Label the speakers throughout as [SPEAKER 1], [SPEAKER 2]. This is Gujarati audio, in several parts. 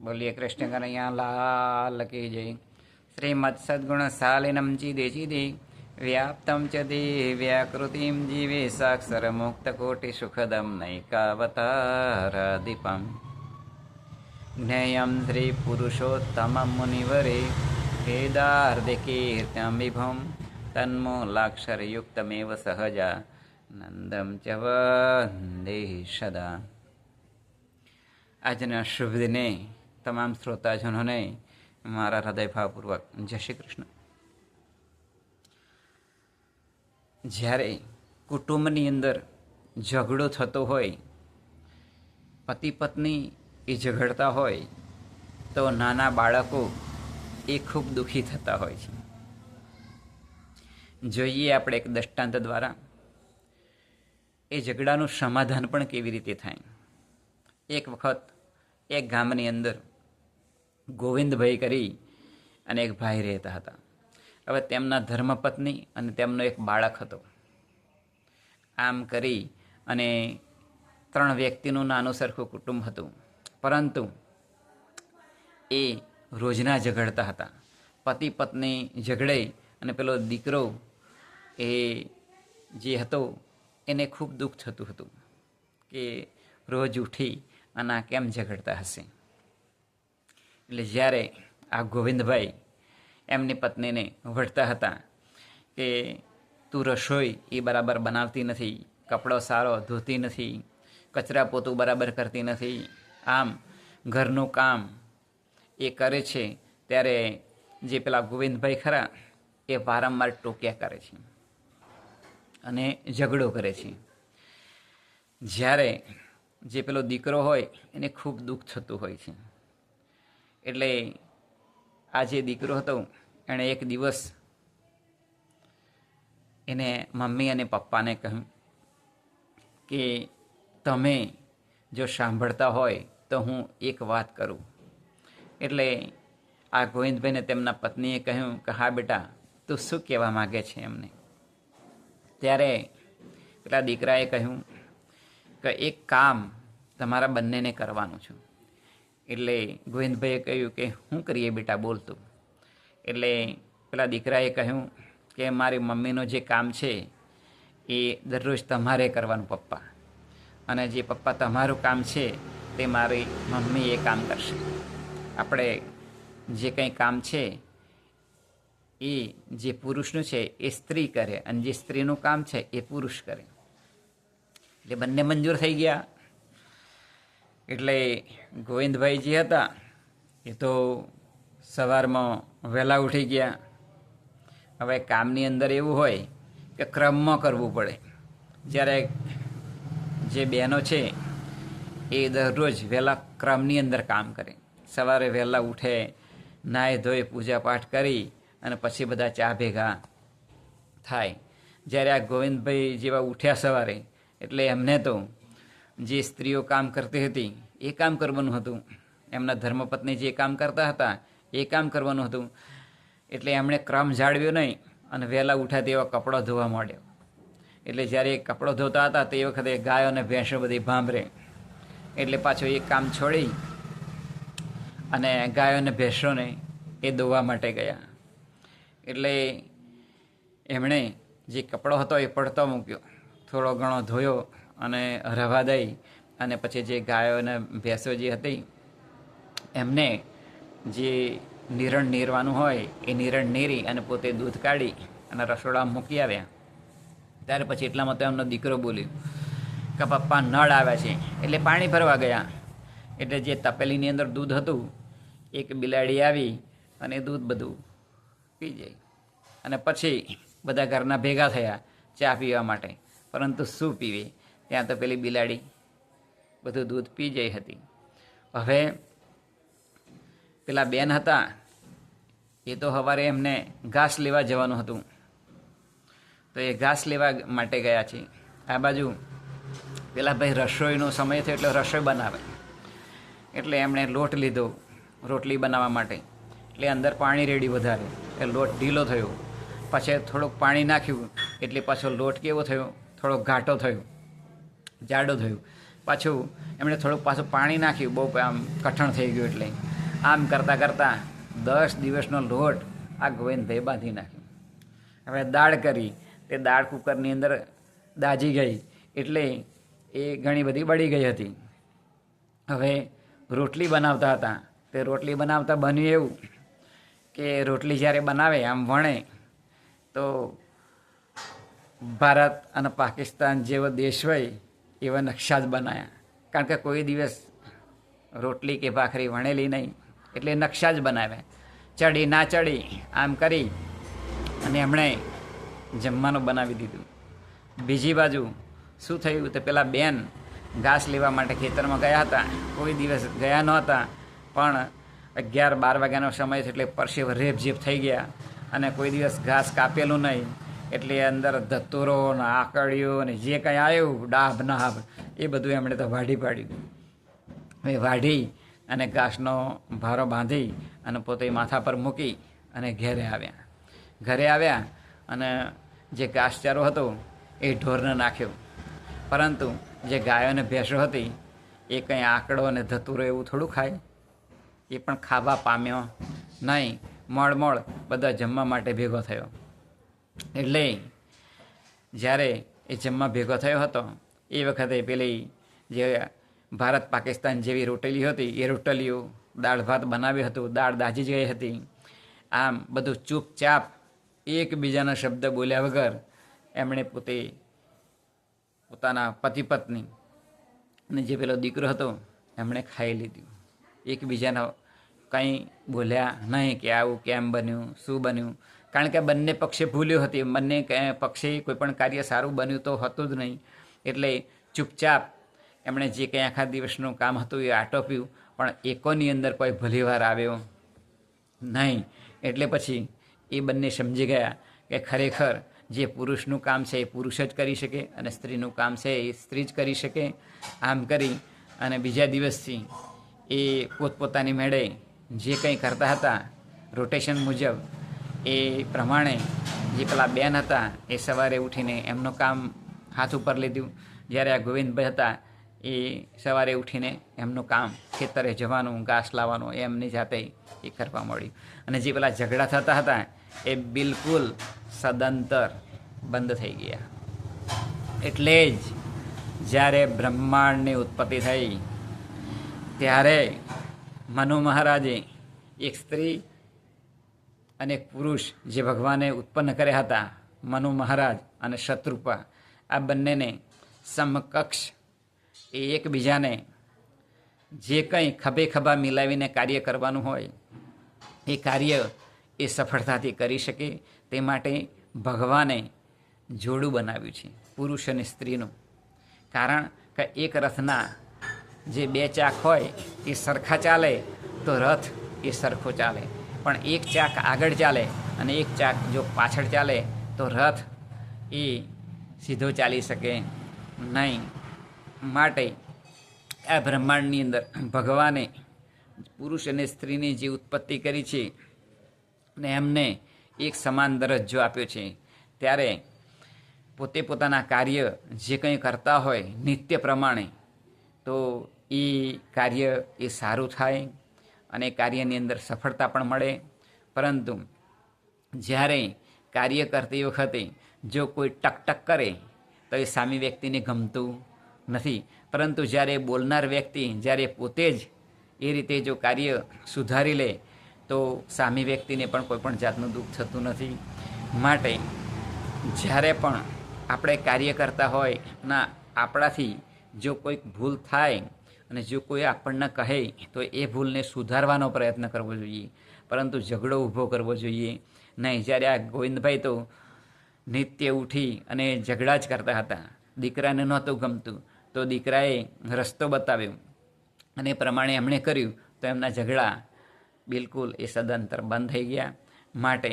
[SPEAKER 1] बोलिए कृष्ण कन्हैया लाल की जय। श्रीमद सद्गुण सालिनम चिदे चिदे व्याप्तं च दिव्याकृतिं जीवे साक्षर मुक्तकोटि सुखदं नैकावतारादिपं ज्ञेयं श्रीपुरुषोत्तमं मुनिवरे वेदार्धकीर्त्यं विभुं तन्मूलाक्षरयुक्तमेव सहजा नंदं च वन्दे सदा। આજના શુભ દિને તમામ શ્રોતાજનોને મારા હૃદયભાવપૂર્વક જય શ્રી કૃષ્ણ. જ્યારે કુટુંબની અંદર ઝઘડો થતો હોય, પતિ પત્ની એ ઝઘડતા હોય તો નાના બાળકો એ ખૂબ દુઃખી થતા હોય છે. જોઈએ આપણે એક દૃષ્ટાંત દ્વારા એ ઝઘડાનું સમાધાન પણ કેવી રીતે થાય. એક વખત એક ગામની અંદર ગોવિંદભાઈ કરી અને એક ભાઈ રહેતા હતા. હવે તેમના ધર્મપત્ની અને તેમનો એક બાળક હતો. આમ કરી અને 3 વ્યક્તિનું નાનું સરખું કુટુંબ હતું. પરંતુ એ રોજના ઝઘડતા હતા. પતિ પત્ની ઝઘડે અને પેલો દીકરો એ જે હતો એને ખૂબ દુઃખ થતું હતું કે રોજ ઉઠી અને આ કેમ ઝઘડતા હશે. એટલે જ્યારે આ ગોવિંદભાઈ એમની પત્નીને વઢતા હતા કે તું રસોઈ એ બરાબર બનાવતી નથી, કપડો સારો ધોતી નથી, કચરા પોતું બરાબર કરતી નથી, આમ ઘરનું કામ એ કરે છે, ત્યારે જે પેલા ગોવિંદભાઈ ખરા એ વારંવાર ટોક્યા કરે છે અને ઝઘડો કરે છે. જ્યારે જે પેલો દીકરો હોય એને ખૂબ દુઃખ થતું હોય છે. એટલે આ જે દીકરો હતો એણે એક દિવસ એને મમ્મી અને પપ્પાને કહ્યું કે તમે જો સાંભળતા હોય તો હું એક વાત કરું. એટલે આ ગોવિંદભાઈને તેમના પત્નીએ કહ્યું કે હા બેટા, તું શું કહેવા માગે છે એમને. ત્યારે પેલા દીકરાએ કહ્યું કે એક કામ તમારા બંનેને કરવાનું છું. એટલે ગોવિંદભાઈએ કહ્યું કે શું કરીએ બેટા, બોલતું. એટલે પેલા દીકરાએ કહ્યું કે મારી મમ્મીનું જે કામ છે એ દરરોજ તમારે કરવાનું પપ્પા, અને જે પપ્પા તમારું કામ છે તે મારી મમ્મી એ કામ કરશે. આપણે જે કંઈ કામ છે એ જે પુરુષનું છે એ સ્ત્રી કરે અને જે સ્ત્રીનું કામ છે એ પુરુષ કરે. એટલે બંને મંજૂર થઈ ગયા. એટલે ગોવિંદભાઈ જે હતા એ તો સવારમાં વહેલા ઉઠી ગયા. હવે કામની અંદર એવું હોય કે ક્રમમાં કરવું પડે. જ્યારે જે બહેનો છે એ દરરોજ વહેલા ક્રમની અંદર કામ કરે. સવારે વહેલા ઉઠે, નાહી ધોઈ પૂજા પાઠ કરી અને પછી બધા ચા ભેગા થાય. જ્યારે આ ગોવિંદભાઈ જેવા ઉઠ્યા સવારે એટલે એમને તો જે સ્ત્રીઓ કામ કરતી હતી એ કામ કરવાનું હતું, એમના ધર્મપત્ની જે કામ કરતા હતા એ કામ કરવાનું હતું. એટલે એમણે ક્રમ જાળવ્યો નહીં અને વહેલા ઉઠ્યા તેવા કપડો ધોવા માંડ્યો. એટલે જ્યારે કપડો ધોતા હતા તે વખતે ગાયો અને ભેંસો બધી ભાંભરે. એટલે પાછો એ કામ છોડી અને ગાયો અને ભેંસોને એ ધોવા માટે ગયા. એટલે એમણે જે કપડો હતો એ પડતો મૂક્યો, થોડો ઘણો ધોયો અને રવા દઈ અને પછી જે ગાયો અને ભેંસો જે હતી એમને જે નિરણ નીરવાનું હોય એ નિરણ નીરી અને પોતે દૂધ કાઢી અને રસોડામાં મૂકી આવ્યા. ત્યારે પછી એટલામાં તો એમનો દીકરો બોલ્યો કે પપ્પા નળ આવ્યા છે. એટલે પાણી ભરવા ગયા. એટલે જે તપેલીની અંદર દૂધ હતું એક બિલાડી આવી અને દૂધ બધું પી જાય. અને પછી બધા ઘરના ભેગા થયા ચા પીવા માટે, પરંતુ શું પીવે, ત્યાં તો પેલી બિલાડી બધું દૂધ પી જઈ હતી. હવે પેલા બેન હતા એ તો સવારે એમને ઘાસ લેવા જવાનું હતું, તો એ ઘાસ લેવા માટે ગયા છે. આ બાજુ પેલા ભાઈ રસોઈનો સમય થયો એટલે રસોઈ બનાવે. એટલે એમણે લોટ લીધો રોટલી બનાવવા માટે. એટલે અંદર પાણી રેડી વધારે, એટલે લોટ ઢીલો થયો. પછી થોડુંક પાણી નાખ્યું એટલે પાછો લોટ કેવો થયો, થોડો ઘાટો થયો, જાડો થયું. પાછું એમણે થોડુંક પાછું પાણી નાખ્યું, બહુ આમ કઠણ થઈ ગયું. એટલે આમ કરતાં કરતાં 10 દિવસનો લોટ આ ગોવિંદભાઈ બાંધી નાખ્યો. હવે દાળ કરી, તે દાળ કુકરની અંદર દાજી ગઈ, એટલે એ ઘણી બધી બળી ગઈ હતી. હવે રોટલી બનાવતા હતા, તે રોટલી બનાવતા બન્યું એવું કે રોટલી જ્યારે બનાવે આમ વણે તો ભારત અને પાકિસ્તાન જેવો દેશ હોય એવા નકશા જ બનાવ્યા. કારણ કે કોઈ દિવસ રોટલી કે ભાખરી વણેલી નહીં, એટલે નકશા જ બનાવ્યા. ચડી ના ચડી આમ કરી અને એમણે જમવાનું બનાવી દીધું. બીજી બાજુ શું થયું, તો પેલા બેન ઘાસ લેવા માટે ખેતરમાં ગયા હતા. કોઈ દિવસ ગયા નહોતા, પણ 11-12 વાગ્યાનો સમય છે એટલે પરસેવો રેપઝેપ થઈ ગયા, અને કોઈ દિવસ ઘાસ કાપેલું નહીં, એટલે અંદર ધતુરો ને આકડીઓ ને જે કંઈ આવ્યું ડાભ નાભ એ બધું એમણે તો વાઢી પાડ્યું. એ વાઢી અને ઘાસનો ભારો બાંધી અને પોતે માથા પર મૂકી અને ઘરે આવ્યા અને જે ઘાસચારો હતો એ ઢોરને નાખ્યો. પરંતુ જે ગાયો અને ભેંસો હતી એ કંઈ આંકડો અને ધતુરો એવું થોડું ખાય, એ પણ ખાવા પામ્યો નહીં. મળમળ બધા જમવા માટે ભેગો થયો. એટલે જ્યારે એ જમવા ભેગો થયો હતો એ વખતે પેલી જે ભારત પાકિસ્તાન જેવી રોટલી હતી એ રોટલીઓ દાળ ભાત બનાવ્યું હતું, દાળ દાજી ગઈ હતી. આમ બધું ચૂપચાપ એકબીજાના શબ્દ બોલ્યા વગર એમણે પોતાના પતિ પત્ની અને જે પેલો દીકરો હતો એમણે ખાઈ લીધું. એકબીજાના કંઈ બોલ્યા નહીં કે આવું કેમ બન્યું, શું બન્યું. કારણ કે બંને પક્ષે ભૂલ્યો હતી, બંને પક્ષે કોઈ પણ કાર્ય સારું બન્યું તો હતું જ નહીં. એટલે ચૂપચાપ એમણે જે કંઈ આખા દિવસનું કામ હતું એ આટોપ્યું, પણ એકોની અંદર કોઈ ભલીવાર આવ્યો નહીં. એટલે પછી એ બંને સમજી ગયા કે ખરેખર જે પુરુષનું કામ છે એ પુરુષ જ કરી શકે અને સ્ત્રીનું કામ છે એ સ્ત્રી જ કરી શકે. આમ કરી અને બીજા દિવસથી એ પોતપોતાની મેળે જે કંઈ કરતા હતા રોટેશન મુજબ એ પ્રમાણે જે પેલા બેન હતા એ સવારે ઉઠીને એમનું કામ હાથ ઉપર લીધું. જ્યારે આ ગોવિંદભાઈ હતા એ સવારે ઉઠીને એમનું કામ ખેતરે જવાનું, ઘાસ લાવવાનું એમની જાતે એ કરવા મળ્યું. અને જે પેલા ઝઘડા થતા હતા એ બિલકુલ સદંતર બંધ થઈ ગયા. એટલે જ જ્યારે બ્રહ્માંડની ઉત્પત્તિ થઈ ત્યારે મનુ મહારાજે એક સ્ત્રી અને એક પુરુષ જે ભગવાને ઉત્પન્ન કર્યા હતા, મનુ મહારાજ અને શત્રુપા, આ બંનેને સમકક્ષ એ એકબીજાને જે કંઈ ખભે ખભા મિલાવીને કાર્ય કરવાનું હોય એ કાર્ય એ સફળતાથી કરી શકે તે માટે ભગવાને જોડું બનાવ્યું છે, પુરુષ અને સ્ત્રીનું. કારણ કે એક રથના જે 2 ચાક હોય એ સરખા ચાલે તો રથ એ સરખો ચાલે, પણ એક ચાક આગળ ચાલે અને એક ચાક જો પાછળ ચાલે તો રથ એ સીધો ચાલી શકે નહીં. માટે આ બ્રહ્માંડની અંદર ભગવાને પુરુષ અને સ્ત્રીની જે ઉત્પત્તિ કરી છે ને એમને એક સમાન દરજ્જો આપ્યો છે. ત્યારે પોતે પોતાના કાર્ય જે કંઈ કરતા હોય નિત્ય પ્રમાણે તો એ કાર્ય એ સારું થાય અને કાર્યની અંદર સફળતા પણ મળે. પરંતુ જ્યારે કાર્ય કરતી વખતે જો કોઈ ટકટક કરે તો એ સામી વ્યક્તિને ગમતું નથી. પરંતુ જ્યારે બોલનાર વ્યક્તિ જ્યારે પોતે જ એ રીતે જો કાર્ય સુધારી લે તો સામી વ્યક્તિને પણ કોઈ પણ જાતનું દુઃખ થતું નથી. માટે જ્યારે પણ આપણે કાર્ય કરતા હોય ના આપણાથી જો કોઈક ભૂલ થાય અને જો કોઈ આપણને કહે તો એ ભૂલને સુધારવાનો પ્રયત્ન કરવો જોઈએ, પરંતુ ઝઘડો ઊભો કરવો જોઈએ નહીં. જ્યારે આ ગોવિંદભાઈ તો નિત્ય ઉઠી અને ઝઘડા જ કરતા હતા. દીકરાને નહોતું ગમતું તો દીકરાએ રસ્તો બતાવ્યો અને એ પ્રમાણે એમણે કર્યું તો એમના ઝઘડા બિલકુલ એ સદંતર બંધ થઈ ગયા. માટે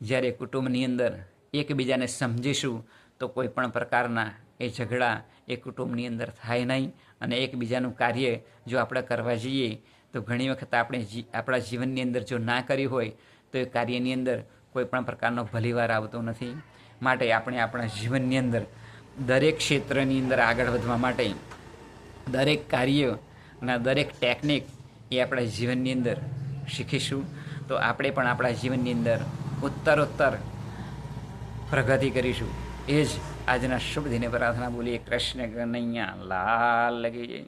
[SPEAKER 1] જ્યારે કુટુંબની અંદર એકબીજાને સમજીશું તો કોઈ પણ પ્રકારના એ ઝઘડા એ કુટુંબની અંદર થાય નહીં. અને એકબીજાનું કાર્ય જો આપણે કરવા જઈએ તો ઘણી વખત આપણે આપણા જીવનની અંદર જો ના કર્યું હોય તો એ કાર્યની અંદર કોઈ પણ પ્રકારનો ભલીવાર આવતો નથી. માટે આપણે આપણા જીવનની અંદર દરેક ક્ષેત્રની અંદર આગળ વધવા માટે દરેક કાર્ય અને દરેક ટેકનિક એ આપણા જીવનની અંદર શીખીશું તો આપણે પણ આપણા જીવનની અંદર ઉત્તરોત્તર પ્રગતિ કરીશું. એ જ આજના શુભ દિને પ્રાર્થના બોલીએ. કૃષ્ણ કનૈયા લાલ કી જય.